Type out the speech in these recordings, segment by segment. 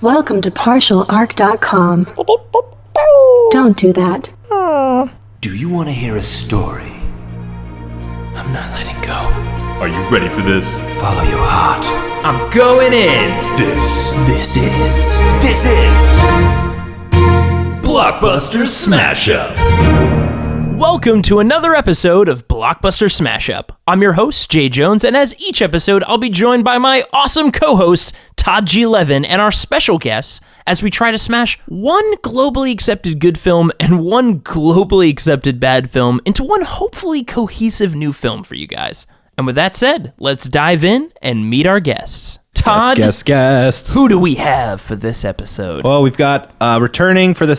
Welcome to partialarc.com. Don't do that. Do you want to hear a story? I'm not letting go. Are you ready for this? Follow your heart. I'm going in. This is Blockbuster Smash Up. Welcome to another episode of Blockbuster Smash Up. I'm your host, Jay Jones, and as each episode, I'll be joined by my awesome co-host, Todd G. Levin, and our special guests as we try to smash one globally accepted good film and one globally accepted bad film into one hopefully cohesive new film for you guys. And with that said, let's dive in and meet our guests. Todd, guests. who do we have for this episode? Well, we've got returning for the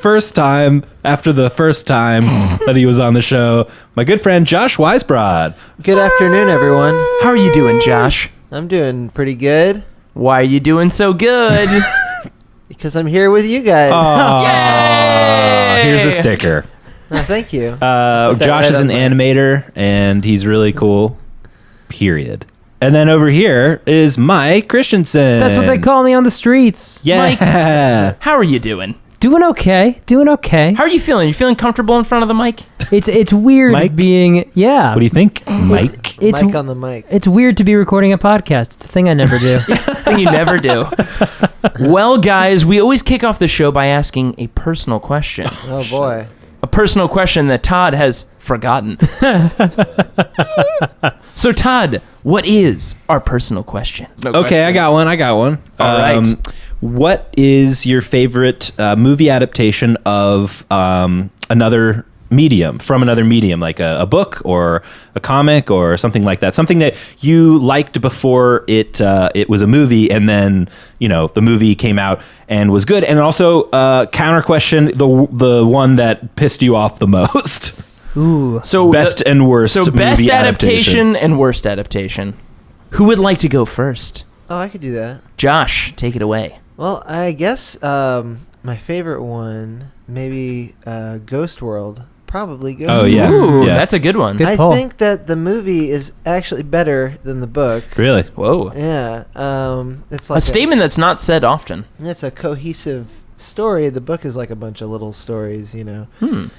first time after the first time that he was on the show, my good friend Josh Weisbrod. Good afternoon, everyone. How are you doing, Josh? I'm doing pretty good. Why are you doing so good? Because I'm here with you guys. Yay! Here's a sticker. Oh, thank you. Josh is an animator, and he's really cool, period. And then over here is Mike Christensen. That's what they call me on the streets. Yeah. Mike, how are you doing? Doing okay. How are you feeling? You feeling comfortable in front of the mic? It's weird Mike? being, yeah. What do you think, Mike? It's Mike on the mic. It's weird to be recording a podcast. It's a thing I never do. Thing you never do. Well, guys, we always kick off the show by asking a personal question. Oh, boy. A personal question that Todd has forgotten. So, Todd, what is our personal question? Okay, I got one. All right. What is your favorite movie adaptation of another medium, like a book or a comic or something like that? Something that you liked before it was a movie, and then the movie came out and was good. And also, counter question: the one that pissed you off the most. Ooh. So best and worst. So movie best adaptation and worst adaptation. Who would like to go first? Oh, I could do that. Josh, take it away. Well, I guess my favorite one, maybe Ghost World. Probably Ghost World. Oh, yeah. Ooh, Yeah. that's a good one. Good I pull. think that the movie is actually better than the book. Really? Whoa. Yeah. It's like A statement that's not said often. It's a cohesive story. The book is like a bunch of little stories, And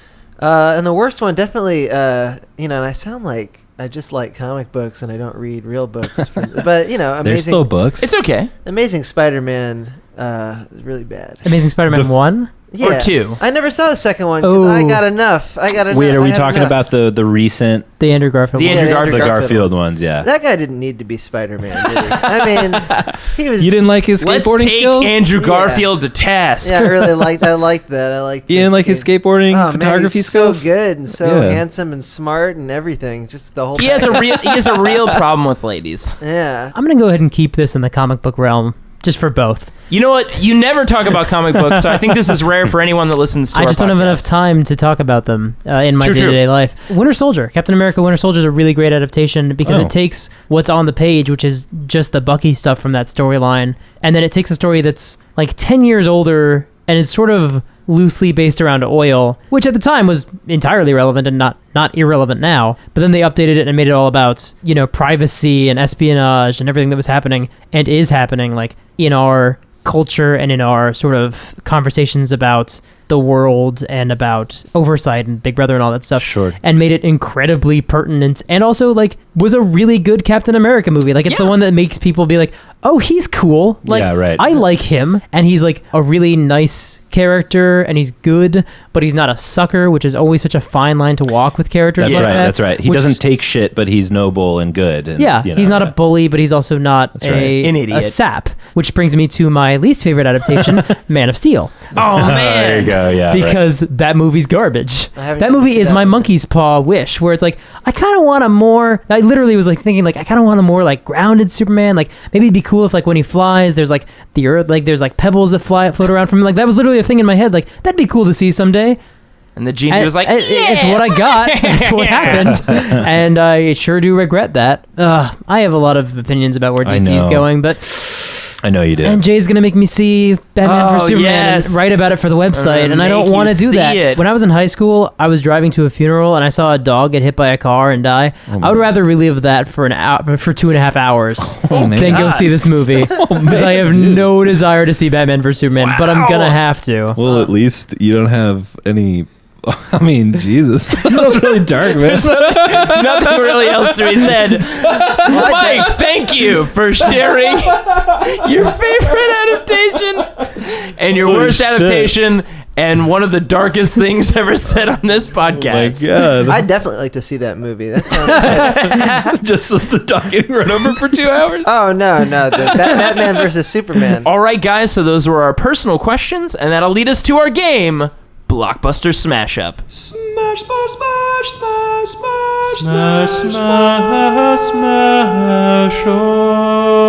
the worst one, definitely, and I sound like I just like comic books and I don't read real books. But, There's Amazing, still books. It's okay. Amazing Spider-Man is really bad. Amazing Spider-Man 1? Yeah. Or 2. I never saw the second one because I got enough. Wait, are we talking about the recent... The Andrew Garfield The one. Andrew Yeah, Garfield. The Garfield ones, yeah. That guy didn't need to be Spider-Man, did he? I mean, he was... You didn't like his Let's skateboarding take skills? Andrew Yeah. Garfield to task. Yeah, I really liked that. I liked that. You didn't like his skateboarding photography he's skills? so good and so Yeah. handsome and smart and everything. Just the whole He has a real problem with ladies. Yeah. I'm going to go ahead and keep this in the comic book realm, just for both. You know what? You never talk about comic books, so I think this is rare for anyone that listens to I our just don't have enough podcast. time to talk about them in my True. day-to-day life. Winter Soldier. Captain America Winter Soldier is a really great adaptation because it takes what's on the page, which is just the Bucky stuff from that storyline, and then it takes a story that's like 10 years older, and it's sort of loosely based around oil, which at the time was entirely relevant and not irrelevant now. But then they updated it and made it all about, privacy and espionage and everything that was happening and is happening, like, in our culture and in our sort of conversations about the world and about oversight and Big Brother and all that stuff. Sure. And made it incredibly pertinent and also, like, was a really good Captain America movie. Like, it's the one that makes people be like, oh, he's cool. Like, Yeah, right. I like him. And he's, like, a really nice character and he's good, but he's not a sucker, which is always such a fine line to walk with characters That's like right, that. that's right. He which- doesn't take shit, but he's noble and good. And, Yeah, he's not a bully, but he's also not That's right. An idiot. a sap. Which brings me to my least favorite adaptation, Man of Steel. Oh, man. There you go, yeah. Because that movie's garbage. I haven't That gotten to movie see is that my one. monkey's paw wish, where it's like, I kind of want a more, I literally was like thinking, like, I kind of want a more like grounded Superman. Like, maybe it'd be cool if, like, when he flies, there's like the earth, like there's like pebbles that float around from him. Like, that was literally a thing in my head. Like, that'd be cool to see someday. And the genie was like, It's what I got. It's what happened. And I sure do regret that. I have a lot of opinions about where I DC's know. going, but I know you did. And Jay's gonna make me see Batman Oh, for Superman yes. and write about it for the website, and I don't make want to you do that. see it. When I was in high school, I was driving to a funeral and I saw a dog get hit by a car and die. I would rather relive that for an hour, for 2.5 hours, my than go God. see this movie because I have no desire to see Batman vs Superman, but I'm gonna have to. Well, at least you don't have any. I mean, Jesus, that's really dark, man. Nothing really else to be said. Mike, thank you for sharing your favorite adaptation and your Holy worst shit. adaptation and one of the darkest things ever said on this Oh my podcast. God. I'd definitely like to see that movie. That sounds good. Just the dog getting run over for 2 hours. Oh, no. The Batman versus Superman. All right, guys, so those were our personal questions, and that'll lead us to our game, Blockbuster Smash Up. Smash, smash, smash, smash, smash, smash, smash, smash,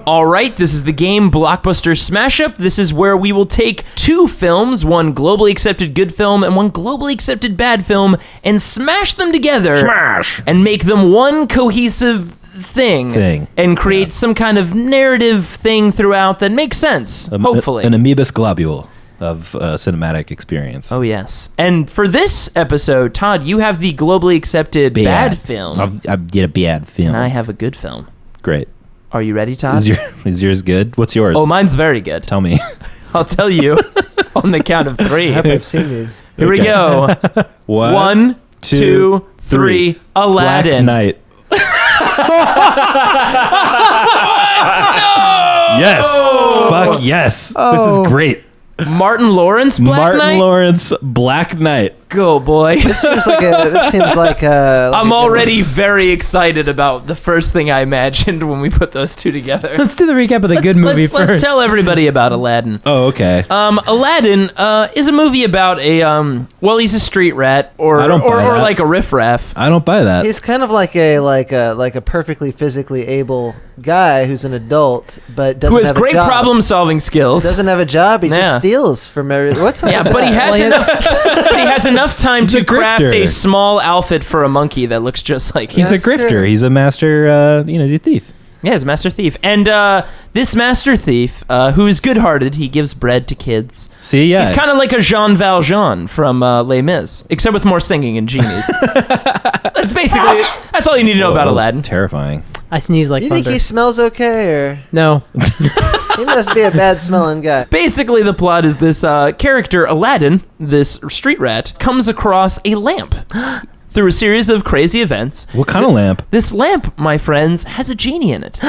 All right, this is the game Blockbuster Smash Up. This is where we will take two films, one globally accepted good film and one globally accepted bad film, and smash them together. Smash. And make them one cohesive thing. And create some kind of narrative thing throughout that makes sense, hopefully. An amoebus globule of cinematic experience. Oh, yes. And for this episode, Todd, you have the globally accepted bad film. I did a bad film. And I have a good film. Great. Are you ready, Todd? Is yours good? What's yours? Oh, mine's very good. Tell me. I'll tell you on the count of three. I hope I've seen these. Here we go. One, two, three. Black Aladdin. Knight. Yes. Fuck yes. This is great. Martin Lawrence, Black Martin Knight. Lawrence, Black Knight. Go, boy. This seems like a I'm already very excited about the first thing I imagined when we put those two together. Let's do the recap of the good movie first. Let's tell everybody about Aladdin. Oh, okay. Aladdin is a movie about a he's a street rat or I don't buy that. like a riffraff. I don't buy that. He's kind of like a perfectly physically able guy who's an adult but doesn't Who has have great a job. problem-solving skills. Doesn't have a job. He Yeah. just steals from every. What's up? Yeah, with but he that? has enough. But he has enough time He's to a craft grifter. a small outfit for a monkey that looks just like He's him. a That's grifter. true. He's a master, he's a thief. Yeah, he's a master thief. And this master thief, who is good-hearted, he gives bread to kids. See, yeah. He's kind of like a Jean Valjean from Les Mis, except with more singing and genies. That's all you need to know about That was Aladdin. Terrifying. I sneeze like You think thunder. he smells okay, or No. he must be a bad smelling guy? Basically, the plot is this character, Aladdin, this street rat, comes across a lamp. Through a series of crazy events, What kind of lamp? this lamp, my friends, has a genie in it.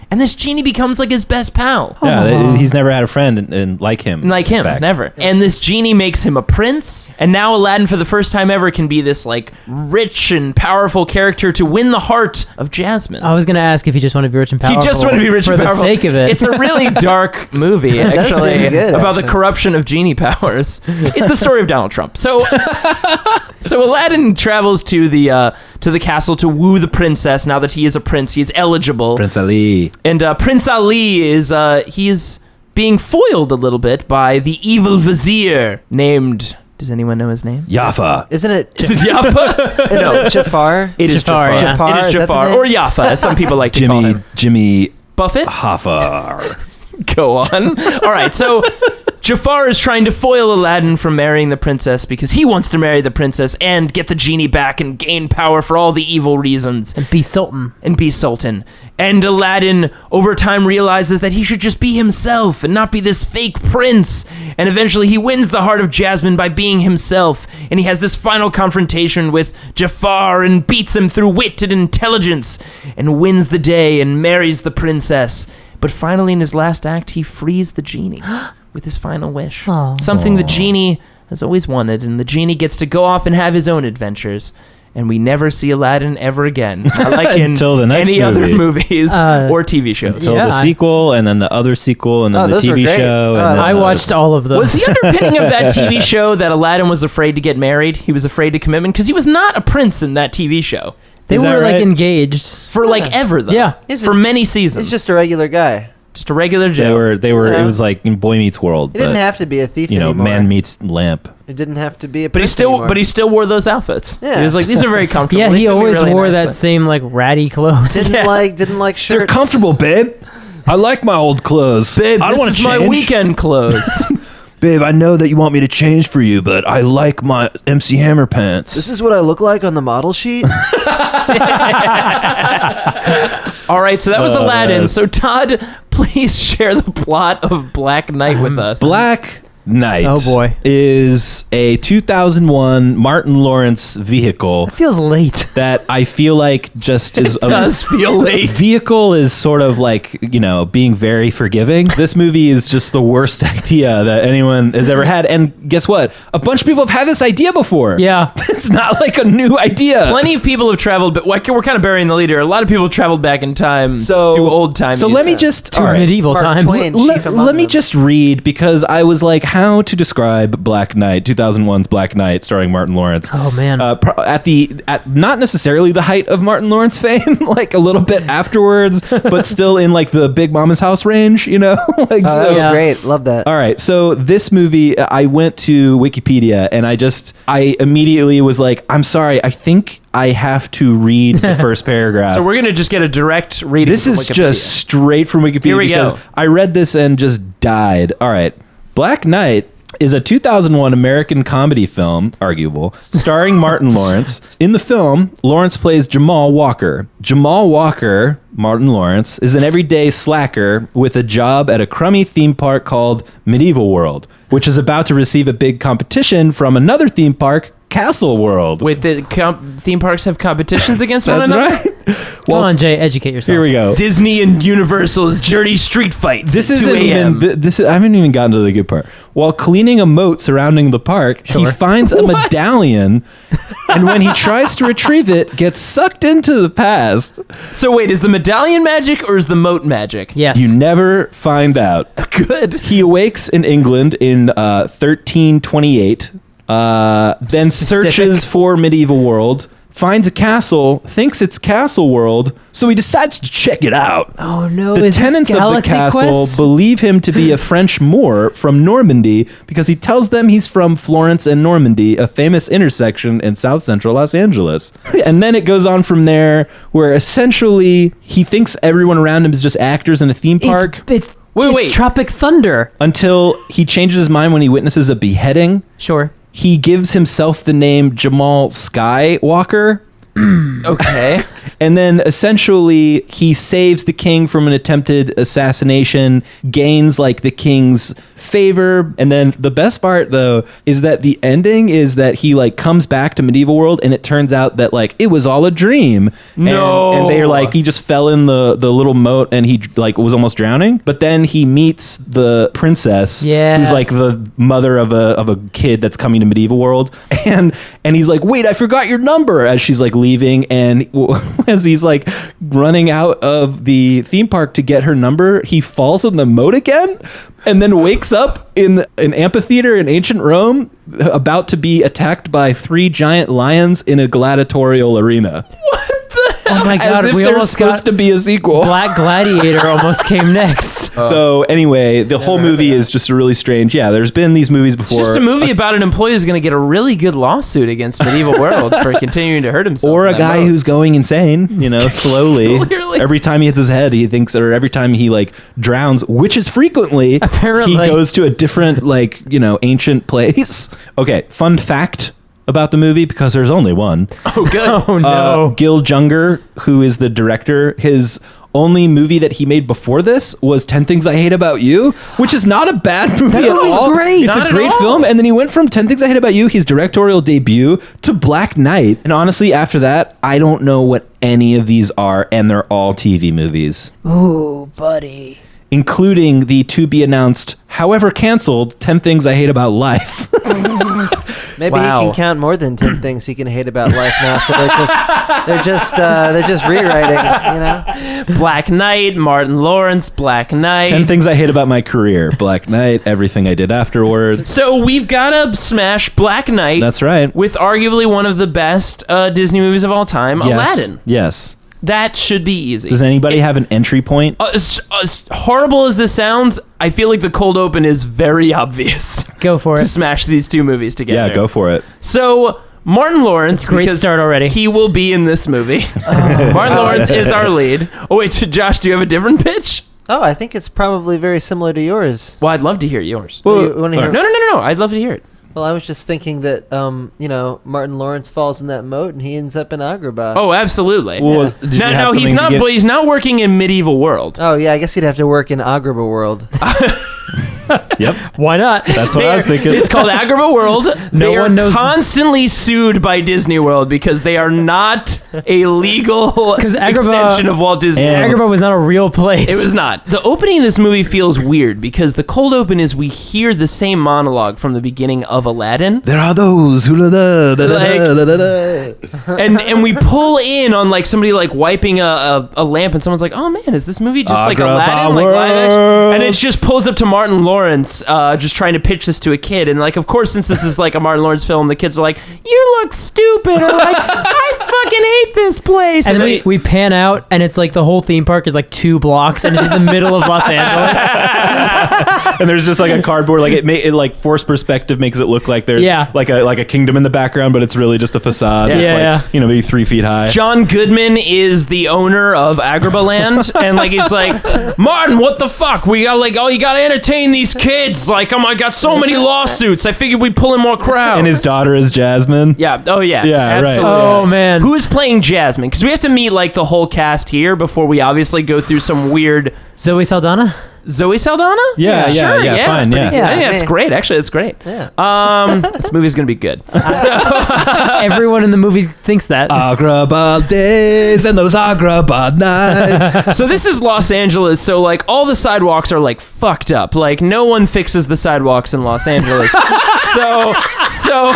And this genie becomes like his best pal. Yeah, he's never had a friend and like him. Like in him, fact. never. And this genie makes him a prince. And now Aladdin, for the first time ever, can be this like rich and powerful character to win the heart of Jasmine. I was gonna ask if he just wanted to be rich and He powerful. just wanted to be rich for and powerful. the sake of it. It's a really dark movie, does actually, seem good, about the actually. corruption of genie powers. It's the story of Donald Trump. So, so Aladdin travels to the castle to woo the princess. Now that he is a prince, he is eligible. Prince Ali. And Prince Ali is he is being foiled a little bit by the evil vizier named. Does anyone know his name? Jaffa. Isn't it? Is it Jaffa? Isn't it Jafar? It is Jafar, Jafar. yeah. Jafar, It is is that the Jafar name? or Jaffa, as some people like to call Jimmy him. Buffett. Hoffa. Go on. All right, so Jafar is trying to foil Aladdin from marrying the princess because he wants to marry the princess and get the genie back and gain power for all the evil reasons and be Sultan. and be sultan. And Aladdin, over time, realizes that he should just be himself and not be this fake prince. And eventually he wins the heart of Jasmine by being himself. And he has this final confrontation with Jafar and beats him through wit and intelligence and wins the day and marries the princess. But finally, in his last act, he frees the genie with his final wish. Aw. Something the genie has always wanted. And the genie gets to go off and have his own adventures. And we never see Aladdin ever again. Like in Until the next any other movie. movies or TV shows. Until Yeah, the sequel, and then the other sequel, and then Oh, the those were TV great. show. And Oh, then I the- watched all of those. Was the underpinning of that TV show that Aladdin was afraid to get married? He was afraid to commitment? Because he was not a prince in that TV show. They Is that were like right? engaged. For like ever, though. Yeah. He's For a- many seasons. He's just a regular guy. Just a regular They Joe. were. Yeah. It was like in Boy Meets World. He didn't but, have to be a thief you know, anymore. man meets lamp. It didn't have to be a. But he prince still, anymore. but he still wore those outfits. Yeah. He was like, these are very comfortable. Yeah, They he fit me always really wore that nicely. same like ratty clothes. didn't like shirts. They're comfortable, babe. I like my old clothes. Babe, I don't want this to is my change. weekend clothes. Babe, I know that you want me to change for you, but I like my MC Hammer pants. This is what I look like on the model sheet. All right, so that was Aladdin. man. So Todd, please share the plot of Black Knight with us. Black Knight Oh, boy. is a 2001 Martin Lawrence vehicle Feels late. that I feel like just is does feel late. vehicle is sort of like, you know, being very forgiving. This movie is just the worst idea that anyone has ever had. And guess what? A bunch of people have had this idea before. Yeah. It's not like a new idea. Plenty of people have traveled, but we're kind of burying the leader. A lot of people traveled back in time to old time. So let me just To all right. medieval Mark times. Twain. Let, Chief among let me them. just read because I was like, how to describe Black Knight, 2001's Black Knight, starring Martin Lawrence. Oh, man. At not necessarily the height of Martin Lawrence fame, like a little bit afterwards, but still in like the Big Mama's House range, you know. Like Oh, that was Yeah. great. Love that. All right, so this movie, I went to Wikipedia and I immediately was like, I'm sorry, I think I have to read the first paragraph. So we're gonna just get a direct reading. This from is Wikipedia. just straight from Wikipedia Here we because go. I read this and just died. All right. Black Knight is a 2001 American comedy film, arguable, starring Martin Lawrence. In the film, Lawrence plays Jamal Walker. Jamal Walker, Martin Lawrence, is an everyday slacker with a job at a crummy theme park called Medieval World, which is about to receive a big competition from another theme park, Castle World. Wait, the theme parks have competitions against one That's another? right. Come on, Jay, educate yourself. Here we go. Disney and Universal's dirty street fights. This at 2 isn't a.m. even. I haven't even gotten to the good part. While cleaning a moat surrounding the park, he finds a medallion, and when he tries to retrieve it, gets sucked into the past. So wait, is the medallion magic or is the moat magic? Yes. You never find out. Good. He awakes in England in 1328. Then searches for Medieval World. Finds a castle, thinks it's Castle World, so he decides to check it out. Oh, no. The is this tenants of the Galaxy castle Quest? believe him to be a French Moor from Normandy because he tells them he's from Florence and Normandy, a famous intersection in South Central Los Angeles. And then it goes on from there, where essentially he thinks everyone around him is just actors in a theme park It's Wait. Tropic Thunder. until he changes his mind when he witnesses a beheading. Sure. He gives himself the name Jamal Skywalker. Okay. And then essentially he saves the king from an attempted assassination, gains like the king's favor. And then the best part though is that the ending is that he like comes back to Medieval World and it turns out that like it was all a dream. No. And they're like, he just fell in the little moat and he like was almost drowning. But then he meets the princess who's like the mother of a kid that's coming to Medieval World. And he's like, wait, I forgot your number, as she's like leaving. And as he's like running out of the theme park to get her number, he falls in the moat again and then wakes up in an amphitheater in ancient Rome about to be attacked by 3 giant lions in a gladiatorial arena. Oh my As god, if we there's almost supposed got to be a sequel. Black Gladiator almost came next. So anyway, the whole movie is just a really strange. Yeah, there's been these movies It's before. just a movie about an employee who's going to get a really good lawsuit against Medieval World for continuing to hurt himself. or in a that guy moat. who's going insane, you know, slowly. Clearly. Every time he hits his head, he thinks, or every time he like drowns, which is frequently, Apparently. he goes to a different, like, you know, ancient place. Okay, fun fact about the movie, because there's only one. Oh, good. Oh no. Gil Junger, who is the director, his only movie that he made before this was 10 Things I Hate About You, which is not a bad movie at movie's all. great. It's Not a at great all. film. And then he went from 10 Things I Hate About You, his directorial debut, to Black Knight. And honestly, after that, I don't know what any of these are, and they're all TV movies, Ooh, buddy. including the to-be-announced, however canceled, 10 Things I Hate About Life. Maybe Wow. he can count more than 10 things he can hate about life now. So they're just rewriting, you know. Black Knight, Martin Lawrence, Black Knight. 10 Things I Hate About My Career, Black Knight, Everything I Did Afterwards. So we've got to smash Black Knight. That's right. With arguably one of the best Disney movies of all time, Yes. Aladdin. Yes. That should be easy. Does anybody have an entry point? As horrible as this sounds, I feel like the cold open is very obvious. Go for to it. smash these two movies together. Yeah, go for it. So Martin Lawrence, Great because start already. he will be in this movie. Martin Lawrence is our lead. Oh wait, Josh, do you have a different pitch? Oh, I think it's probably very similar to yours. Well, I'd love to hear yours. You wanna hear- No. I'd love to hear it. Well, I was just thinking that, Martin Lawrence falls in that moat and he ends up in Agrabah. Oh, absolutely. Well, did you have No, he's something not. to get- But he's not working in medieval world. Oh, yeah, I guess he'd have to work in Agrabah world. Yep. Why not? That's what I was thinking. It's called Agrabah World. No They one are knows- constantly sued by Disney World because they are not a legal 'Cause Agrabah- extension of Walt Disney And- World. Agrabah was not a real place. It was not. The opening of this movie feels weird because the cold open is we hear the same monologue from the beginning of Aladdin. There are those who And we pull in on like somebody like wiping a lamp and someone's like, oh man, is this movie just like Agrabah Aladdin? Like live action? World. And it just pulls up to Martin Lawrence just trying to pitch this to a kid. And like, of course, since this is like a Martin Lawrence film, the kids are like, you look stupid. Or like, I fucking hate this place. And then they- we pan out, and it's like the whole theme park is like 2 blocks, and it's just the middle of Los Angeles. And there's just like a cardboard, like it like forced perspective makes it look like there's Yeah. like a kingdom in the background, but it's really just a facade. Yeah. It's Yeah, like, maybe 3 feet high. John Goodman is the owner of Agrabah Land, and like he's like, Martin, what the fuck? We got like, oh, you gotta entertain these kids. Like, oh my god, so many lawsuits. I figured we'd pull in more crowds. And his daughter is Jasmine. Yeah. Oh yeah. Yeah, right. Absolutely. Oh, man. Who is playing Jasmine? Because we have to meet like the whole cast here before we obviously go through some weird. Zoe Saldana? Zoe Saldana? Yeah, sure. yeah, that's fine, pretty yeah. good. Yeah. I think that's great. Actually, that's great. Yeah. This movie's gonna be good. Everyone in the movie thinks that. Agrabah days and those Agrabah nights. So this is Los Angeles. So like all the sidewalks are like fucked up. Like no one fixes the sidewalks in Los Angeles. so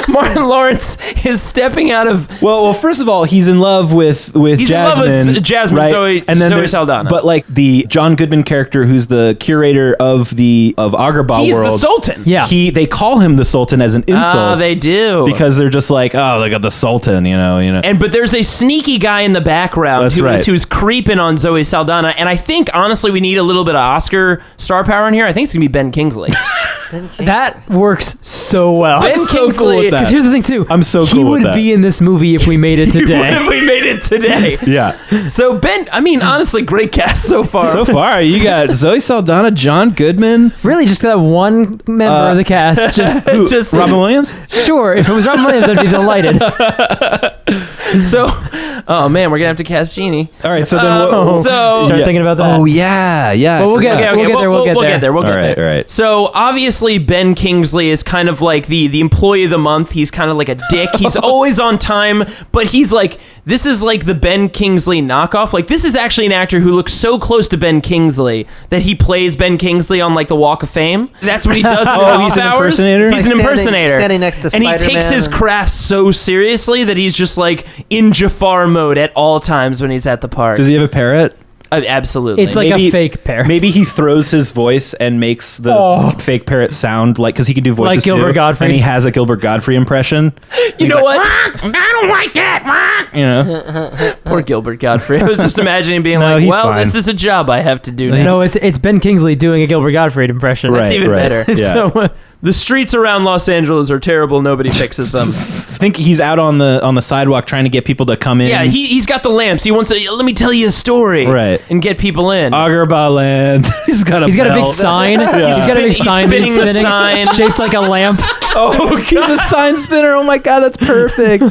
Martin Lawrence is stepping out of. Well, first of all, he's in love with He's in love Jasmine. with Jasmine, right? Zoe there's- Saldana. But like the John Goodman character, who's the curator of Agrabah He's World. the Sultan. Yeah. They call him the Sultan as an insult. They do because they're just like, oh, they got the Sultan, you know. But there's a sneaky guy in the background That's right. who's creeping on Zoe Saldana, and I think honestly we need a little bit of Oscar star power in here. I think it's gonna be Ben Kingsley. That works so well. Ben I'm so cool with that. Because here's the thing, too. I'm so He cool with would that. be in this movie if we made it today. we made it today. Yeah. So Ben, I mean, honestly, great cast so far. So far, you got Zoe Saldana, John Goodman, Really, just that one member of the cast. Just Just Robin Williams. sure, if it was Robin Williams, I'd be delighted. so, oh man, we're gonna have to cast Genie. All right, so then So Start thinking about that. Oh yeah, yeah. Well, I we'll get- forgot. We'll get there, we'll get there. We'll All get right, there. all right. So obviously Ben Kingsley is kind of like the employee of the month. He's kind of like a dick. He's always on time, but he's like, this is like the Ben Kingsley knockoff. Like this is actually an actor who looks so close to Ben Kingsley that he plays Ben Kingsley on like the Walk of Fame. That's what he does. Oh, he's an impersonator? He's Like an standing- impersonator. standing next to and he takes Spider-Man his and- craft so seriously that he's just like in Jafar mode at all times when he's at the park. Does he have a parrot? Absolutely. It's like a fake pair. Maybe he throws his voice and makes the fake parrot sound like, because he can do voices Like Gilbert too, Gottfried. and he has a Gilbert Gottfried impression. you know what? I don't like that. You know, Poor Gilbert Gottfried. I was just imagining being No, like, he's well, fine. this is a job I have to do now. No, it's Ben Kingsley doing a Gilbert Gottfried impression. right, even right. better. It's Yeah. so, The streets around Los Angeles are terrible. Nobody fixes them. I think he's out on the sidewalk trying to get people to come in. Yeah, he's got the lamps. He wants to, let me tell you a story. Right. And get people in. Agrabah Land. he's got a he's got a big belt. sign. He's got a big He's sign that's spinning the spinning. sign. It's shaped like a lamp. Oh, He's a sign spinner. Oh my god, that's perfect.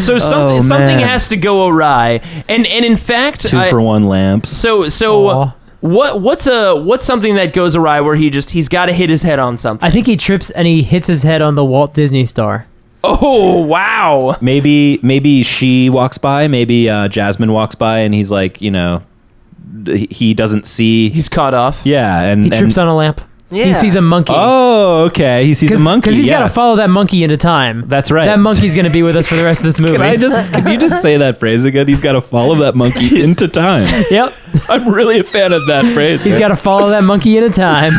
so Oh, something man. has to go awry. And in fact, 2 for 1 lamps. So Aw. what's something that goes awry where he's got to hit his head on something? I think he trips and he hits his head on the Walt Disney star. Oh wow! Maybe she walks by. Maybe Jasmine walks by, and he's like, he doesn't see. He's caught off. Yeah, and He trips on a lamp. He Yeah. sees a monkey. Oh, okay. He sees a monkey. Because he's yeah. got to follow that monkey into time. That's right. That monkey's going to be with us for the rest of this movie. Can you just say that phrase again? He's got to follow that monkey into time. Yep. I'm really a fan of that phrase. He's got to follow that monkey into time.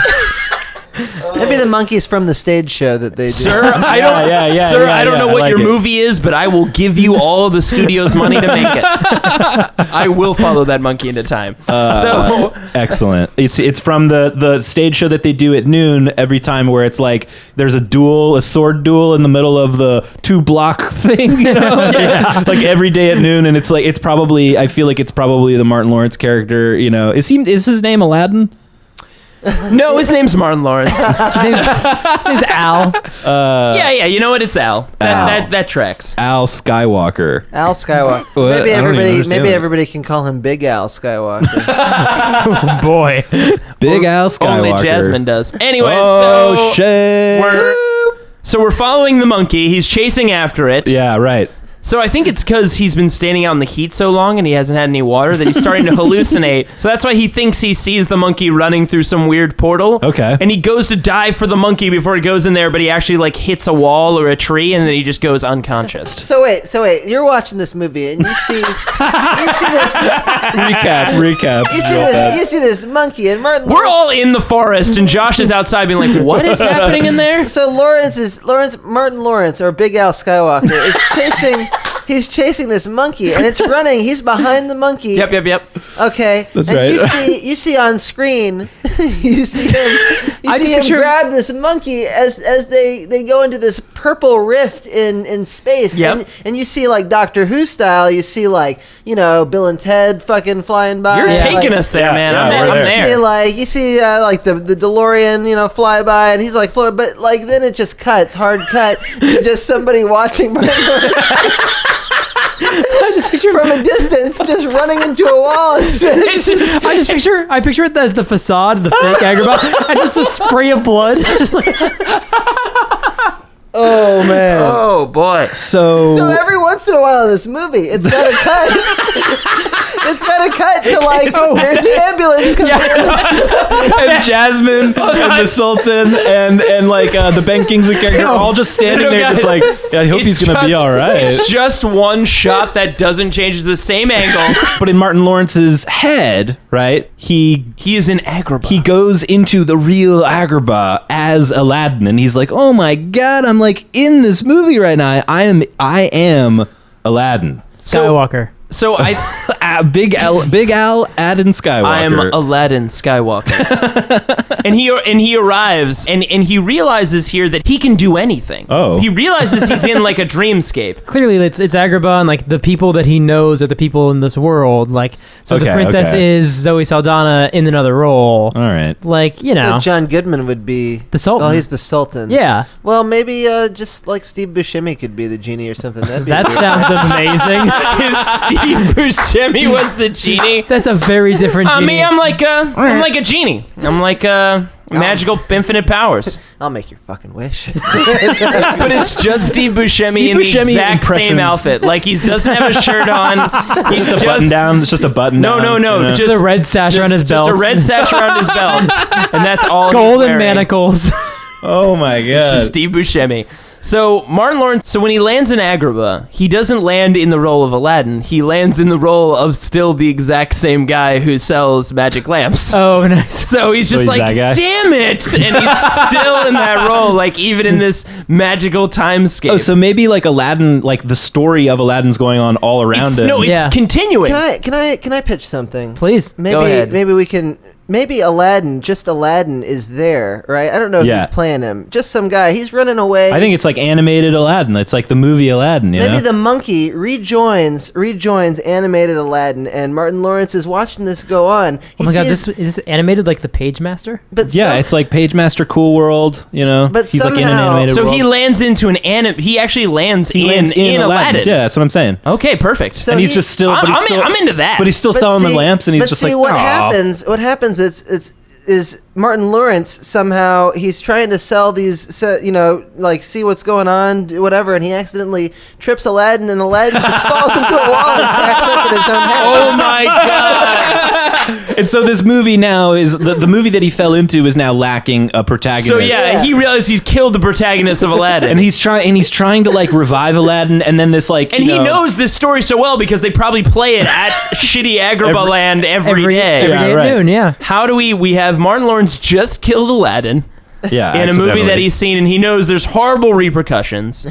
Maybe the monkeys from the stage show that they do. Sir, I don't know what your movie is, but I will give you all the studio's money to make it. I will follow that monkey into time. Excellent. It's from the stage show that they do at noon every time, where it's like there's a sword duel in the middle of the 2-block thing, you know? Like every day at noon, and I feel like it's probably the Martin Lawrence character, you know. Is his name Aladdin? No, his name's Martin Lawrence. His name's Al. Yeah, you know what? It's Al. That tracks. Al Skywalker. Al Skywalker. What? Maybe everybody can call him Big Al Skywalker. Oh, boy. Big Al Skywalker. Only Jasmine does. Anyway, shit. we're following the monkey. He's chasing after it. Yeah, right. So I think it's because he's been standing out in the heat so long and he hasn't had any water that he's starting to hallucinate. So that's why he thinks he sees the monkey running through some weird portal. Okay. And he goes to dive for the monkey before he goes in there, but he actually like hits a wall or a tree and then he just goes unconscious. So wait, you're watching this movie and you see this. Recap. You see this monkey and Martin. We're all in the forest and Josh is outside being like, what is happening in there? So Martin Lawrence, or Big Al Skywalker, is chasing. He's chasing this monkey, and it's running. He's behind the monkey. Yep. Okay, that's and right. You see on screen, you see him grab this monkey as they go into this purple rift in space. Yep. And you see like Doctor Who style. You see like Bill and Ted fucking flying by. You're taking us there, man. I'm there. You see the DeLorean fly by, and he's like floating, but like then it just hard cut to just somebody watching Martin Lawrence. I just picture from a distance, just running into a wall. I picture it as the facade, the fake Agrabah, and just a spray of blood. Oh man! Oh boy! So every once in a while in this movie, it's got to cut. It's got to cut to like there's an ambulance coming in. And Jasmine and the Sultan and like the Ben Kingsley character are all just standing there, just like, I hope he's gonna be all right. It's just one shot that doesn't change. It's the same angle. But in Martin Lawrence's head, right? He is in Agrabah. He goes into the real Agrabah as Aladdin, and he's like, oh my god, I'm like in this movie right now. I am Aladdin. Skywalker. So Big Al Aladdin Skywalker. I am Aladdin Skywalker. and he arrives and he realizes here that he can do anything. Oh. He realizes he's in like a dreamscape. Clearly it's Agrabah, and like the people that he knows are the people in this world. Like the princess is Zoe Saldana in another role. All right. Like, So John Goodman would be the Sultan. Oh, he's the Sultan. Yeah. Well, maybe just like Steve Buscemi could be the genie or something. That sounds amazing. If Steve Buscemi was the genie. That's a very different genie. Me, I'm like a genie. I'm like magical infinite powers. I'll make your fucking wish. But it's just Steve Buscemi in the exact same outfit. Like he doesn't have a shirt on. It's just a button down. It's just a button down. No. Just a red sash around his belt. Just a red sash around his belt. And that's all. Golden manacles. Oh my god. It's just Steve Buscemi. So Martin Lawrence, when he lands in Agrabah, he doesn't land in the role of Aladdin. He lands in the role of still the exact same guy who sells magic lamps. Oh, nice. So he's just like, damn it! And he's still in that role, like even in this magical timescape. Oh, so maybe like Aladdin, like the story of Aladdin's going on all around him. No, it's continuing. Can I pitch something? Please. Go ahead. Maybe we can. Maybe Aladdin is there, right? I don't know if he's playing him. Just some guy. He's running away. I think it's like animated Aladdin. It's like the movie Aladdin, Maybe the monkey rejoins animated Aladdin, and Martin Lawrence is watching this go on. Oh my god, is this animated like the Page Master? But it's like Page Master Cool World, But he's like in an somehow- animated So world. he lands into he actually lands in Aladdin. Yeah, that's what I'm saying. Okay, perfect. So And he's just still, I'm into that. but he's still selling the lamps, and he's just like, what "Aw." happens? What happens? Is Martin Lawrence somehow he's trying to sell these, like see what's going on, whatever, and he accidentally trips Aladdin, and Aladdin just falls into a wall and cracks up in his own head. Oh my god! And so this movie now is the movie that he fell into is now lacking a protagonist. So he realized he's killed the protagonist of Aladdin, and he's trying to like revive Aladdin, and then this like, and he knows this story so well because they probably play it at shitty Agrabah land every day. Every day at noon, yeah. How do we have Martin Lawrence just killed Aladdin? Yeah, in a movie accidentally. that he's seen, and he knows there's horrible repercussions.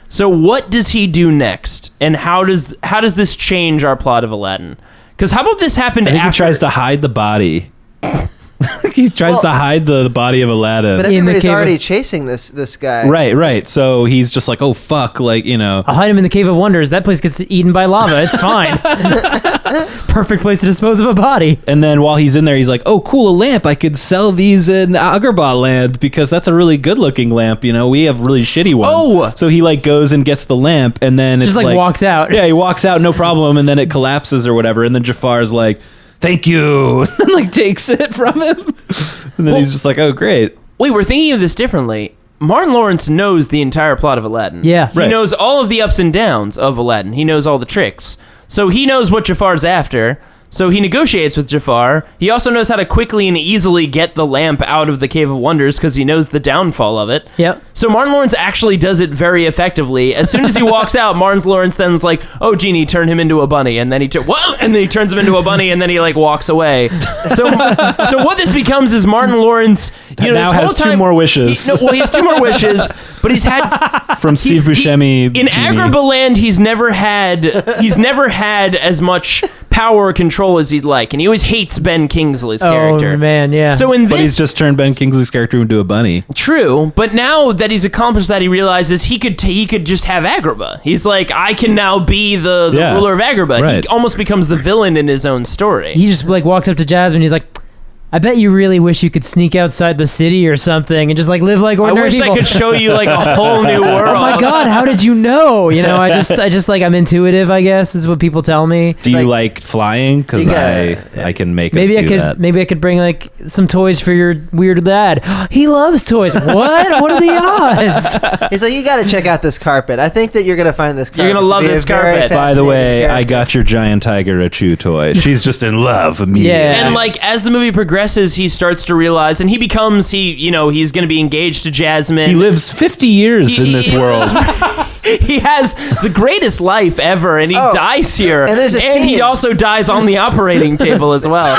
So what does he do next, and how does this change our plot of Aladdin? Because how about this happened I think after he tries to hide the body. He tries to hide the body of Aladdin. But In the everybody's cave of- already chasing this guy. Right. So he's just like, oh, fuck. Like, I'll hide him in the Cave of Wonders. That place gets eaten by lava. It's fine. Perfect place to dispose of a body. And then while he's in there, he's like, oh, cool, a lamp. I could sell these in Agrabah land because that's a really good looking lamp. We have really shitty ones. Oh! So he like goes and gets the lamp and then it's Just like walks out. Yeah, he walks out, no problem. And then it collapses or whatever. And then Jafar's like, thank you. And like takes it from him. And then he's just like, oh, great. Wait, we're thinking of this differently. Martin Lawrence knows the entire plot of Aladdin. Yeah. He Right. knows all of the ups and downs of Aladdin. He knows all the tricks. So he knows what Jafar's after. So he negotiates with Jafar. He also knows how to quickly and easily get the lamp out of the Cave of Wonders because he knows the downfall of it. Yep. So Martin Lawrence actually does it very effectively. As soon as he walks out, Martin Lawrence then's like, "Oh, genie, turn him into a bunny," and then and then he turns him into a bunny, and then he like walks away. So what this becomes is Martin Lawrence, Now this has whole two time- more wishes. he has 2 more wishes, but he's had From Steve Buscemi. in genie. Agrabah land. He's never had as much power or control as he'd like, and he always hates Ben Kingsley's character. Oh, man, yeah. So in But he's this, just turned Ben Kingsley's character into a bunny. true, but now that he's accomplished that, he realizes he could just have Agrabah. He's like, I can now be the Yeah. ruler of Agrabah. Right. He almost becomes the villain in his own story. He just like walks up to Jasmine. He's like, I bet you really wish you could sneak outside the city or something and just like live like I ordinary wish people. I could show you like a whole new world. Oh my God, how did you know? I just like, I'm intuitive, I guess. This is what people tell me. Do you like flying? Because I can make Maybe us I do could that. maybe I could bring like some toys for your weird lad. He loves toys. What are the odds? He's like, you got to check out this carpet. I think that you're going to find this carpet. You're gonna to love be a this very carpet. By the fascinating way, I character. got your giant tiger a chew toy. She's just in love immediately. Yeah. And like as the movie progresses, he starts to realize, and he's going to be engaged to Jasmine. He lives 50 years in this he- world. He has the greatest life ever, and he Oh, dies here. and there's a he scene. also dies on the operating table as well.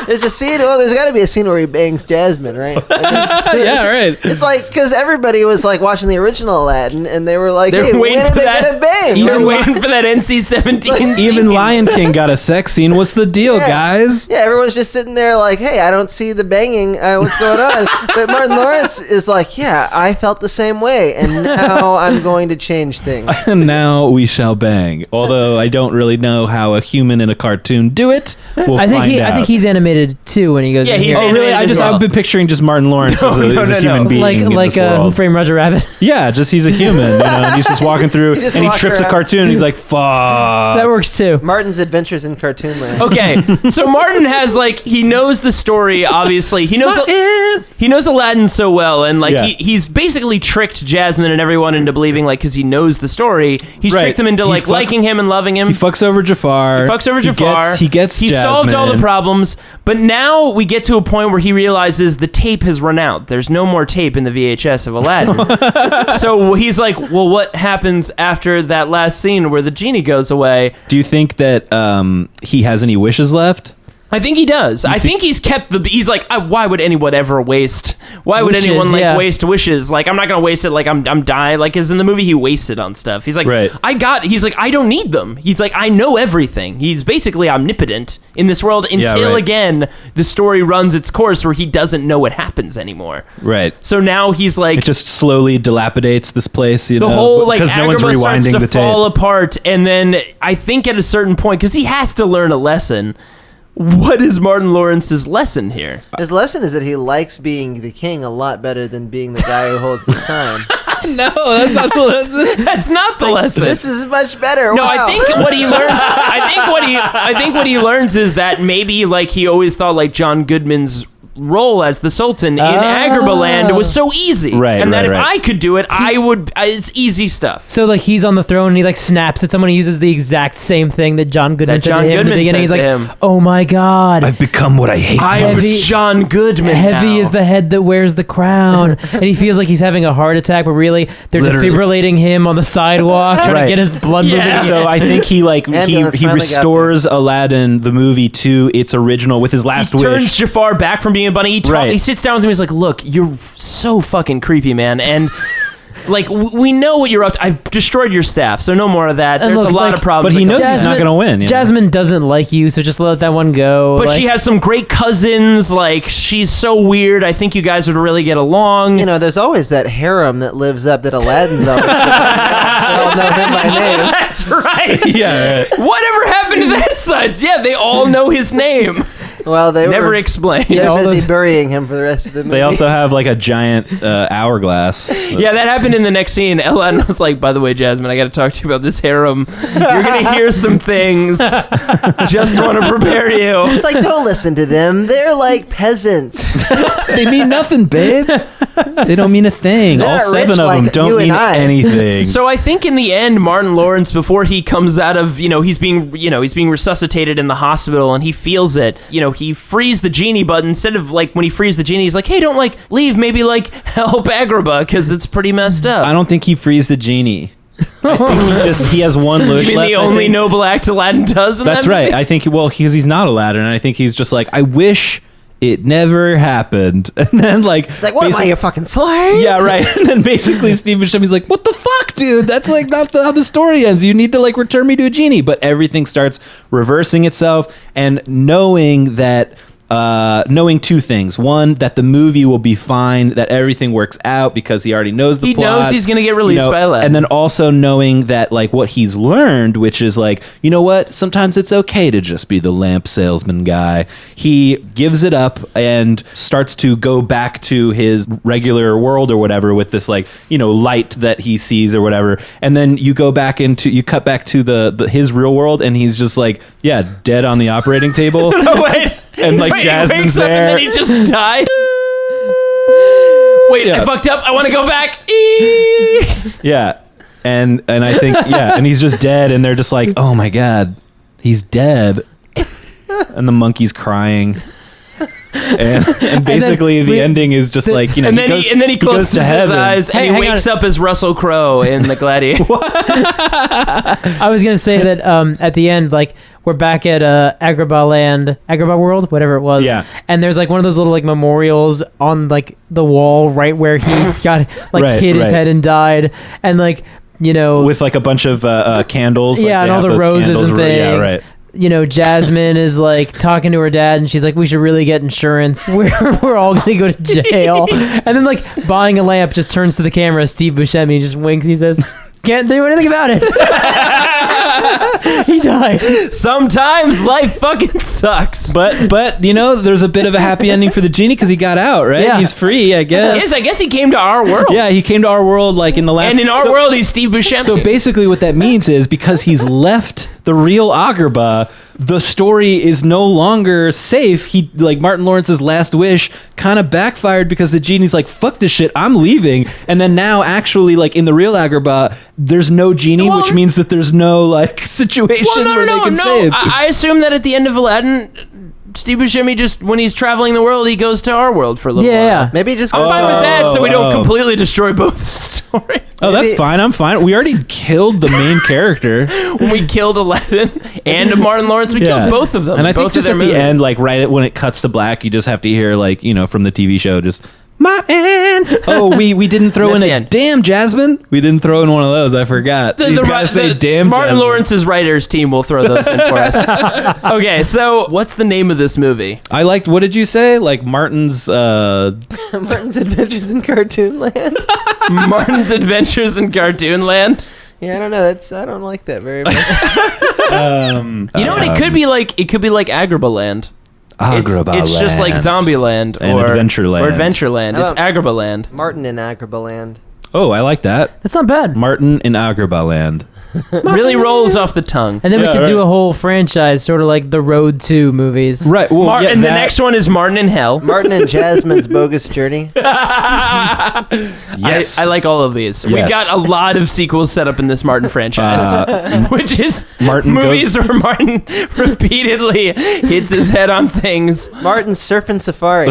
There's a scene. Oh, there's got to be a scene where he bangs Jasmine, right? Yeah, right. It's like because everybody was like watching the original Aladdin, and they were like, They're "Hey, waiting when are for they that. gonna bang?" They're waiting for that NC-17 Even scene. Lion King got a sex scene. What's the deal, Yeah. guys? Yeah, everyone's just sitting there like, "Hey, I don't see the banging. What's going on?" But Martin Lawrence is like, "Yeah, I felt the same way, and now I'm going to change things." And now we shall bang. Although I don't really know how a human in a cartoon do it. We'll I find out. think he's animated too when he goes. Yeah, in he's here. Oh, really? animated as well. I've been picturing just Martin Lawrence as a, No, as a no, human no. being like in this Who world. Framed Roger Rabbit. Yeah, just he's a human. And he's just walking through, He's just and he walking trips a around. cartoon. And he's like, "Fuck." That works too. Martin's Adventures in Cartoonland. Okay, so Martin has he knows the story. Obviously, he knows Aladdin so well, and Yeah. he's basically tricked Jasmine and everyone into believing because he knows the story. He's Right. tricked them into He liking him and loving him. He fucks over Jafar. He gets He solved all the Jasmine. problems, but now we get to a point where he realizes the tape has run out. There's no more tape in the VHS of Aladdin. So he's like, well, what happens after that last scene where the genie goes away? Do you think that he has any wishes left? I think he does. I think he's kept he's like, why would anyone ever waste? Why would Wishes, anyone yeah. waste wishes? Like, I'm not gonna waste it. Like, I'm dying. Like, as in the movie, he wasted on stuff. He's like, Right. He's like, I don't need them. He's like, I know everything. He's basically omnipotent in this world until right. again the story runs its course where he doesn't know what happens anymore. Right. So now he's like, It just slowly dilapidates this place, the whole because no one's Agrabah starts rewinding to the fall tape. apart, and then I think at a certain point, because he has to learn a lesson. What is Martin Lawrence's lesson here? His lesson is that he likes being the king a lot better than being the guy who holds the sign. No, that's not the lesson. That's not the lesson. This is much better. No, Wow. I think what he learns. I think what he learns is that maybe he always thought John Goodman's role as the Sultan in Agrabah land was so easy, Right, and that right, if right. I could do it, I would. It's easy stuff. So he's on the throne and he snaps at someone. He uses the exact same thing that John Goodman said to him in the beginning. He's says like, to him, "Oh my God, I've become what I hate. I am Heavy- John Goodman. heavy now. is the head that wears the crown." And he feels like he's having a heart attack, but really they're Literally. defibrillating him on the sidewalk, trying Right. to get his blood moving. Yeah. So I think he Ambulance he finally got restores Aladdin the movie to its original with his last He turns wish. Jafar back from being Benjamin Bunny. He sits down with him. He's like, look, you're so fucking creepy, man. And like, we know what you're up to. I've destroyed your staff, so no more of that. There's a lot of problems. But he knows he's not going to win. Jasmine doesn't like you, so just let that one go. But she has some great cousins. Like, she's so weird. I think you guys would really get along. You know, there's always that harem that lives up that Aladdin's always. They all know him by name. That's right. Yeah. Right. Whatever happened to that side? Yeah, they all know his name. Well, they never explained. They're busy burying him for the rest of the movie. They also have like a giant hourglass. Yeah, that happened in the next scene. Aladdin was like, by the way, Jasmine, I got to talk to you about this harem. You're going to hear some things. Just want to prepare you. It's like, don't listen to them. They're like peasants. They mean nothing, babe. They don't mean a thing. They're All not 7 rich of them like don't you and mean I. anything. So I think in the end, Martin Lawrence, before he comes out of, he's being resuscitated in the hospital and he feels it, he frees the genie, but instead of like when he frees the genie, he's like, hey, don't like leave, maybe like help Agrabah because it's pretty messed up. I don't think he frees the genie. I think he has one wish You mean left. the only noble act Aladdin does in That's that right. movie? I think, because he's not Aladdin, and I think he's just like, I wish it never happened. And then like... It's like, what am I, your fucking slave? Yeah, right. And then basically Steve Buscemi's like, what the fuck, dude? That's like not how the story ends. You need to like return me to a genie. But everything starts reversing itself, and knowing that... knowing 2 things. One, that the movie will be fine, that everything works out because he already knows the plot. He knows he's going to get released by Aladdin. And then also knowing that like what he's learned, which is like, you know what? Sometimes it's okay to just be the lamp salesman guy. He gives it up and starts to go back to his regular world or whatever with this like, light that he sees or whatever. And then you cut back to the his real world, and he's just like, yeah, dead on the operating table. No, wait. And like Jasmine's he wakes up there. and then he just dies. Wait, Yeah. I fucked up. I want to go back. Yeah. And I think, and he's just dead, and they're just like, oh my God, he's dead. And the monkey's crying. And basically the ending is just like, and then he closes his eyes and he wakes up as Russell Crowe in The Gladiator. I was gonna say that at the end, like, we're back at Agrabah World, whatever it was. Yeah. And there's like one of those little like memorials on like the wall right where he got like hit his head and died, and like with like a bunch of candles. Yeah, like, and all the roses and things. Yeah, right. Jasmine is like talking to her dad, and she's like, we should really get insurance. We're all gonna go to jail. And then like buying a lamp just turns to the camera. Steve Buscemi just winks. He says, can't do anything about it. He died. Sometimes life fucking sucks. But there's a bit of a happy ending for the genie because he got out, right? Yeah. He's free, I guess. Yes, I guess he came to our world. Yeah, he came to our world like in the last... And in our world, he's Steve Buscemi. So basically what that means is because he's left the real Agrabah, the story is no longer safe. He like Martin Lawrence's last wish kind of backfired because the genie's like, fuck this shit, I'm leaving. And then now actually like in the real Agrabah, there's no genie, which means that there's no like situation where they can save. I assume that at the end of Aladdin, Steve Buscemi just, when he's traveling the world, he goes to our world for a little while. Maybe just I'm fine with that, so we don't completely destroy both stories. Oh, that's fine. I'm fine. We already killed the main character. When we killed Aladdin and Martin Lawrence, we killed both of them. And I think just at the end, like right when it cuts to black, you just have to hear like, from the TV show, just Martin. Oh, we didn't throw in a damn Jasmine. We didn't throw in one of those. I forgot. You gotta say damn Martin Jasmine. Lawrence's writers team will throw those in for us. Okay, so what's the name of this movie? I liked. What did you say? Like Martin's. Martin's Adventures in Cartoon Land. Martin's Adventures in Cartoon Land. Yeah, I don't know. I don't like that very much. You know what? It could be like Agrabah Land. Agrabah It's just like Zombieland and or Adventureland. Or Adventureland. It's Agrabah Land. Martin in Agrabah Land. Oh, I like that. That's not bad. Martin in Agrabah Land. Really rolls off the tongue. And then we could do a whole franchise, sort of like the Road 2 movies. Right. Well, And the next one is Martin in Hell. Martin and Jasmine's Bogus Journey. Yes. I like all of these. Yes. We got a lot of sequels set up in this Martin franchise, which is Martin movies where Martin repeatedly hits his head on things. Martin's Surfing Safari.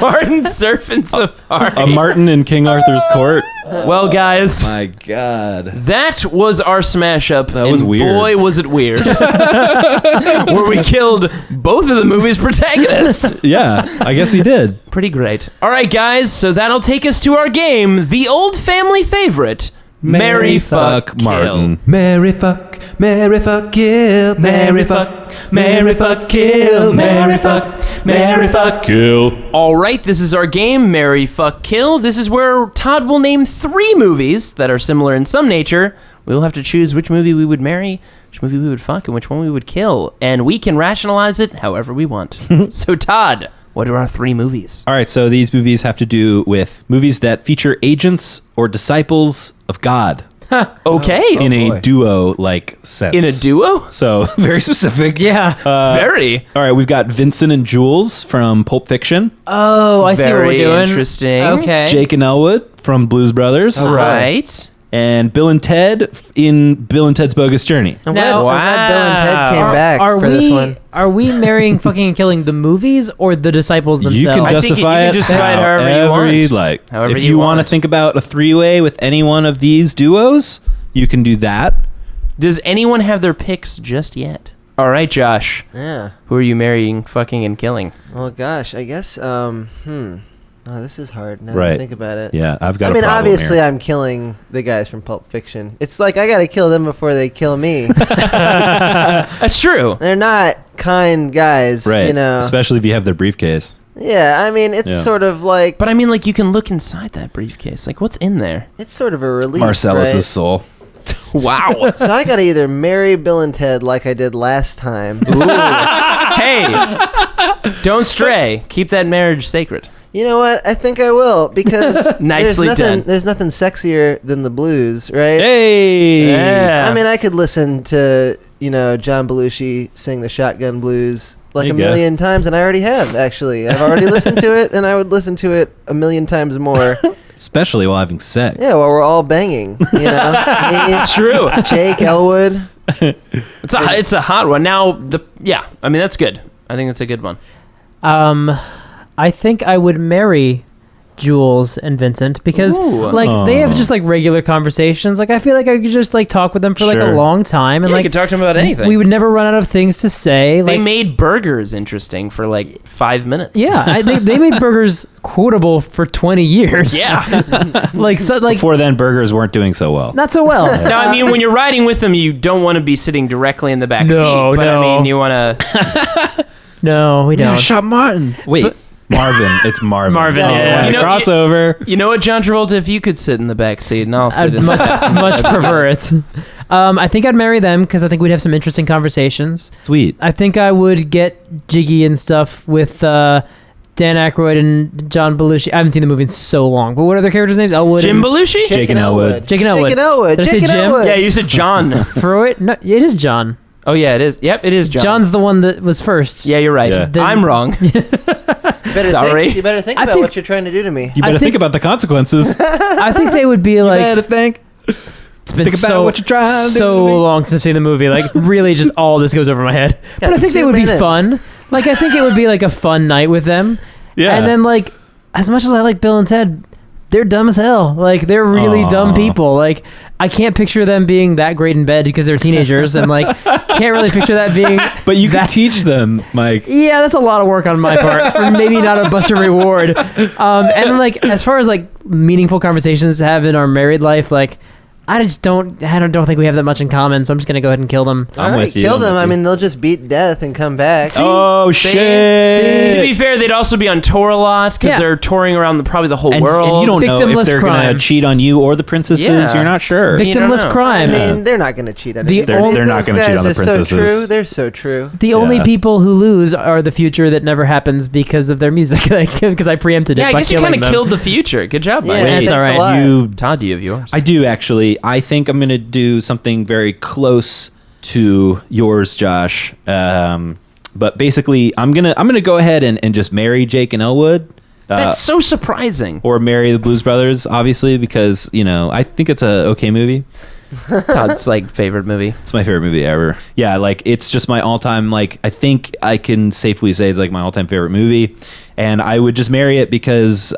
Martin Surfing Safari. A Martin in King Arthur's court. Well, guys, My God. that was our smash up. That was and weird. Boy, was it weird. Where we killed both of the movie's protagonists. Yeah, I guess he did. Pretty great. All right, guys, so that'll take us to our game, the old family favorite, Marry, Fuck, Martin. Kill. Marry, fuck, kill. Marry, fuck, kill. Marry, fuck, kill. All right, this is our game, Marry, Fuck, Kill. This is where Todd will name 3 movies that are similar in some nature. We'll have to choose which movie we would marry, which movie we would fuck, and which one we would kill. And we can rationalize it however we want. So, Todd, what are our 3 movies? All right, so these movies have to do with movies that feature agents or disciples of God Okay. in boy. a duo-like sense. In a duo? So, very specific. Yeah. Very. All right, we've got Vincent and Jules from Pulp Fiction. Oh, I see what we're Very doing. interesting. Okay. Jake and Elwood from Blues Brothers. Right. And Bill and Ted in Bill and Ted's Bogus Journey. I'm Now- glad Bill and Ted came Wow. back for this one. Are we marrying, fucking, and killing the movies or the disciples themselves? You can I think justify you can it justify it however you want. like. However if you you want to want. think about a 3-way with any one of these duos, you can do that. Does anyone have their picks just yet? All right, Josh. Yeah. Who are you marrying, fucking, and killing? Well, gosh, I guess. Oh, this is hard now that I Right. think about it. Yeah, I've got I a mean, problem obviously, here. I'm killing the guys from Pulp Fiction. It's like I got to kill them before they kill me. That's true. They're not kind guys, Right. you know. Especially if you have their briefcase. Yeah, I mean, it's Yeah. sort of like But I mean, like, you can look inside that briefcase. Like, what's in there? it's sort of a relief. Marcellus's right? soul. Wow. So I got to either marry Bill and Ted like I did last time. Hey, don't stray. Keep that marriage sacred. You know what? I think I will because Nicely done. There's nothing sexier than the blues, right? Hey! Yeah. I mean, I could listen to, John Belushi sing the Shotgun Blues like There a you go. million times, and I already have, actually. I've already listened to it, and I would listen to it a million times more. Especially while having sex. Yeah, while we're all banging, Me, It's true. Jake, Elwood. It's a hot one. Now, I mean, that's good. I think that's a good one. I think I would marry Jules and Vincent because Ooh. they have just like regular conversations. Like I feel like I could just like talk with them for like a Sure. long time and Yeah, you like could talk to them about anything. we would never run out of things to say. They Like made burgers interesting for like 5 minutes. yeah, they made burgers quotable for 20 years. Yeah. like Before then, burgers weren't doing so well. not so well. Now, I mean, when you're riding with them, you don't want to be sitting directly in the back No, seat. But I no. mean, you want to. No, we don't. Shot Martin. Wait, Marvin. It's Marvin. Marvin, Oh, yeah. You know, crossover. You know what, John Travolta? If you could sit in the back seat, and I'll sit I'd in the back seat. much prefer it. I think I'd marry them because I think we'd have some interesting conversations. Sweet. I think I would get jiggy and stuff with Dan Aykroyd and John Belushi. I haven't seen the movie in so long. But what are their characters' names? Elwood Jim and Belushi? Jake and Elwood. Jake and Elwood. Jake and Elwood. Did I say Jake and Jim? Elwood. Yeah, you said John. Freud? No, it is John. Oh, yeah, it is. Yep, it is John. John's the one that was first. Yeah, you're right. Yeah. Then- I'm wrong. Sorry. You better think I about think- what you're trying to do to me. You I better think think- about the consequences. I think they would be like. better think. It's been Think about what you're trying to do so to me. long since I've seen the movie. Like, really, just all this goes over my head. But I think they would be zoom in. fun. Like, I think it would be like a fun night with them. Yeah. And then, like, as much as I like Bill and Ted, they're dumb as hell. Like, they're really dumb people. Like, I can't picture them being that great in bed because they're teenagers, and like, can't really picture that being. But you can that- teach them, Mike. Yeah, that's a lot of work on my part for maybe not a bunch of reward. And then, like, as far as like meaningful conversations to have in our married life, like, I don't think we have that much in common. So I'm just gonna go ahead and kill them. All I'm right, with you, kill I'm them. with I you. mean, they'll just beat death and come back. Oh, To shit. be fair, they'd also be on tour a lot because Yeah. they're touring around probably the whole And world. you don't know if Victimless they're going crime. to cheat on you or the princesses. Yeah. You're not sure. Vic- Victimless know. I crime. mean, they're not going to cheat on The anybody. ol- They're not Those gonna cheat guys on the are so princesses. true. They're so true. The only Yeah. people who lose are the future that never happens because of their music. Because I preempted it. yeah, I by guess you killing kind of them. killed the future. Good job, Yeah, Mike. That's thanks all a right. lot. You Todd, do you have yours? I do actually. I think I'm going to do something very close to yours, Josh. But basically, I'm gonna go ahead and just marry Jake and Elwood, That's so surprising. or marry the Blues Brothers, obviously, because I think it's a okay movie. Todd's like favorite movie. It's my favorite movie ever. Yeah, like it's just my all-time, like I think I can safely say it's like my all-time favorite movie, and I would just marry it because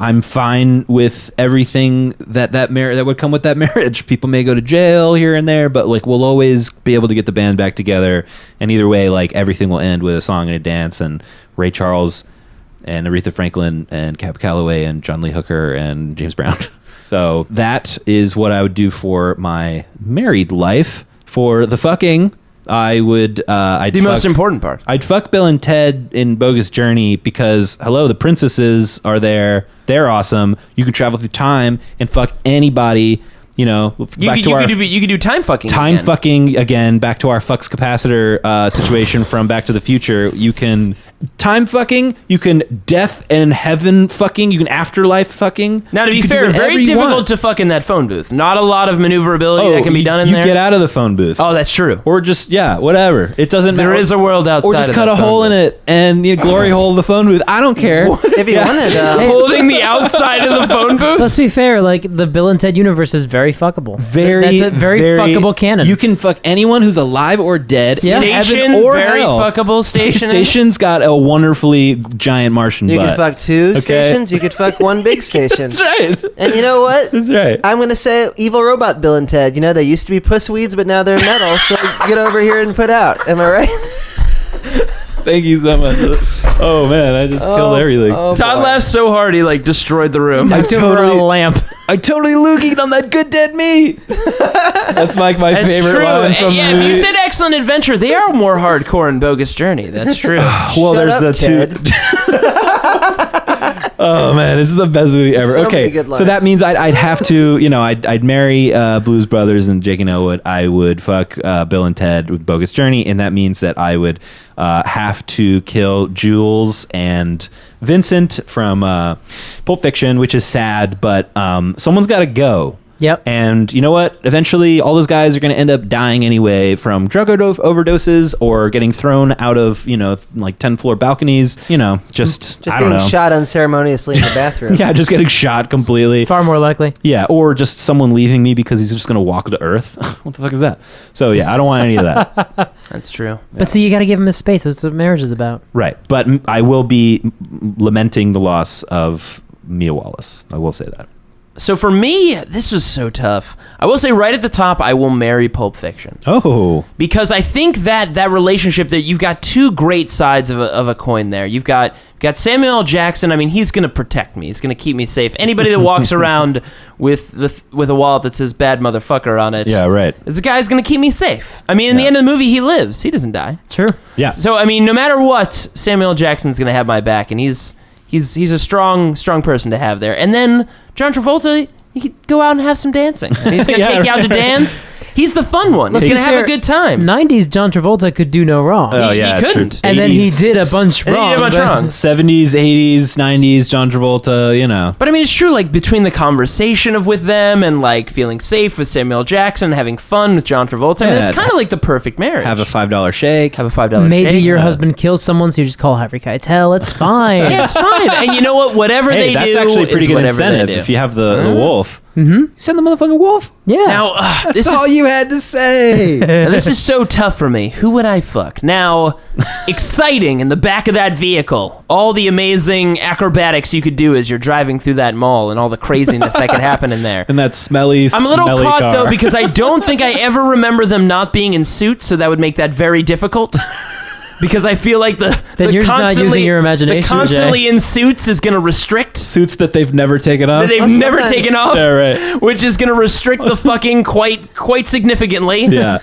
I'm fine with everything that would come with that marriage. People may go to jail here and there, but like we'll always be able to get the band back together, and either way, like everything will end with a song and a dance, and Ray Charles and Aretha Franklin and Cab Calloway and John Lee Hooker and James Brown. So that is what I would do for my married life. For the fucking, I would... most important part. I'd fuck Bill and Ted in Bogus Journey because, hello, the princesses are there. They're awesome. You can travel through time and fuck anybody, you know. You could do time fucking again. Fucking again, back to our flux capacitor situation from Back to the Future. You can... time fucking, you can death and heaven fucking, you can afterlife fucking. Now, to be fair, very difficult to fuck in that phone booth. Not a lot of maneuverability that can be done in there. You get out of the phone booth. Oh, that's true. Or just, whatever. It doesn't matter. There is a world outside. Or just of cut a hole in it and glory hole the phone booth. I don't care. If you wanted, holding the outside of the phone booth. Let's be fair. Like the Bill and Ted universe is very fuckable. That's a very fuckable canon. You can fuck anyone who's alive or dead. Yeah. Station, or very hell. fuckable station. Station's got a wonderfully giant Martian you butt. could fuck two stations. You could fuck one big station. That's right. And you know what? That's right. I'm going to say Evil Robot Bill and Ted. You know, they used to be puss weeds, but now they're metal. So get over here and put out. Am I right? Thank you so much. Oh man, I just killed everything. Todd laughed so hard he like destroyed the room. I totally a lamp. I totally loogied on that good dead meat. That's like my favorite true. line from the If movie. you said Excellent Adventure, they are more hardcore in Bogus Journey. That's true. Well, Shut there's up, the Ted. two. Oh man, this is the best movie ever. So Okay, many good so that lines. means I'd have to, I'd marry Blues Brothers and Jake and Elwood. I would fuck Bill and Ted with Bogus Journey, and that means that I would have to kill Jules and Vincent from Pulp Fiction, which is sad, but someone's got to go. Yep. And you know what? Eventually, all those guys are going to end up dying anyway from drug overdoses or getting thrown out of, like 10-floor balconies. Just I don't being know. shot unceremoniously in the bathroom. Yeah, just getting shot completely. Far more likely. Yeah, or just someone leaving me because he's just going to walk to Earth. What the fuck is that? So yeah, I don't want any of that. That's true. But see, you got to give him his space. That's what marriage is about. Right. But I will be lamenting the loss of Mia Wallace. I will say that. So for me, this was so tough. I will say right at the top, I will marry Pulp Fiction. Oh. Because I think that relationship, that you've got two great sides of a coin there. You've got Samuel L. Jackson. I mean, he's going to protect me. He's going to keep me safe. Anybody that walks around with a wallet that says "bad motherfucker" on it, Yeah, right. is a guy's going to keep me safe. I mean, in the end of the movie, he lives. He doesn't die. True. Yeah. So I mean, no matter what, Samuel L. Jackson's going to have my back, and he's a strong person to have there. And then John Travolta, he could go out and have some dancing. I mean, he's going to take you out to dance. He's the fun one. He's going to have a good time. 90s John Travolta could do no wrong. Oh, He yeah, couldn't. true. And then he 80s, did a bunch And he wrong. did a bunch but- wrong. 70s, 80s, 90s, John Travolta, But I mean, it's true, like, between the conversation with them and, like, feeling safe with Samuel L. Jackson, having fun with John Travolta, I mean, Yeah. it's kind of like the perfect marriage. Have a $5 shake. Have a $5 Maybe shake. your husband kills someone, so you just call Harvey Keitel. It's fine. Yeah, it's fine. And you know what? Whatever Hey, they that's do actually a pretty is good whatever they incentive do. if you have the wolf. Mm-hmm. Send the motherfucking wolf. Yeah. Now, this That's is all you had to say. now, this is so tough for me. Who would I fuck? Now, exciting in the back of that vehicle. All the amazing acrobatics you could do as you're driving through that mall and all the craziness that could happen in there. And that smelly, I'm a little smelly caught, car. though, because I don't think I ever remember them not being in suits, so that would make that very difficult. Because I feel like the you're just not using your imagination, The constantly in suits is going to restrict. Suits that they've never taken off. That they've Well, never sometimes- taken off, Yeah, right. which is going to restrict the fucking quite significantly. Yeah.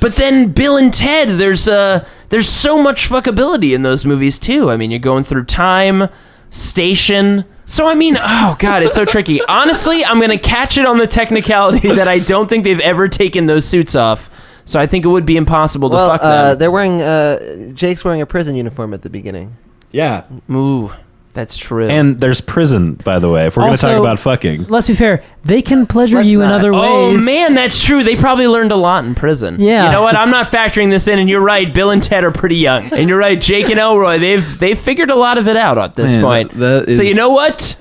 But then Bill and Ted, there's so much fuckability in those movies too. I mean, you're going through time, station. So I mean, oh god, it's so tricky. Honestly, I'm gonna catch it on the technicality that I don't think they've ever taken those suits off. So I think it would be impossible to fuck them. they're wearing. Jake's wearing a prison uniform at the beginning. Yeah. Ooh, that's true. And there's prison, by the way, if we're going to Also, talk about fucking. Let's be fair. They can pleasure Let's you in not. other oh ways. man, that's true. They probably learned a lot in prison. Yeah. You know what? I'm not factoring this in, and you're right. Bill and Ted are pretty young, and you're right. Jake and Elroy, they've figured a lot of it out at this Man, point. that So is- you know what?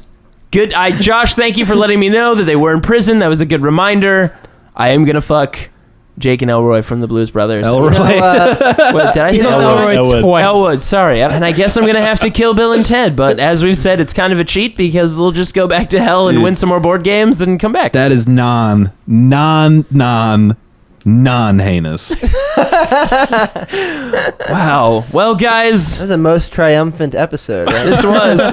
Good. Josh, thank you for letting me know that they were in prison. That was a good reminder. I am going to fuck Jake and Elroy from the Blues Brothers. Elroy. What, did I say Elroy twice. Elwood, sorry. And I guess I'm going to have to kill Bill and Ted. But as we've said, it's kind of a cheat because they'll just go back to hell and win some more board games and come back. That is non-heinous. Wow. Well, guys. That was a most triumphant episode, right? This was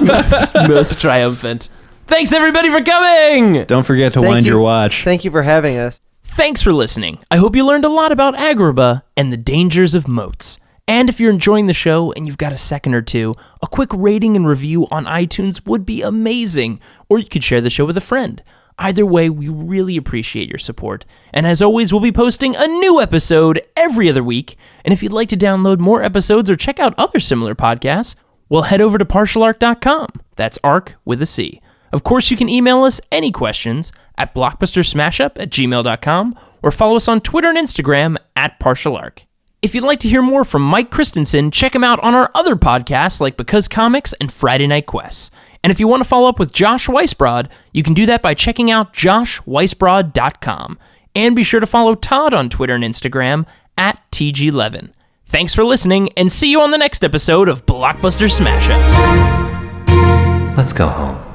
most triumphant. Thanks, everybody, for coming. Don't forget to Thank wind you. your watch. Thank you for having us. Thanks for listening. I hope you learned a lot about Agrabah and the dangers of moats. And if you're enjoying the show and you've got a second or two, a quick rating and review on iTunes would be amazing. Or you could share the show with a friend. Either way, we really appreciate your support. And as always, we'll be posting a new episode every other week. And if you'd like to download more episodes or check out other similar podcasts, well, head over to partialarc.com. That's ARC with a C. Of course, you can email us any questions at blockbustersmashup@gmail.com or follow us on Twitter and Instagram at partialarc. If you'd like to hear more from Mike Christensen, check him out on our other podcasts like Because Comics and Friday Night Quests. And if you want to follow up with Josh Weisbrod, you can do that by checking out joshweisbrod.com. And be sure to follow Todd on Twitter and Instagram at TG11. Thanks for listening, and see you on the next episode of Blockbuster Smash Up. Let's go home.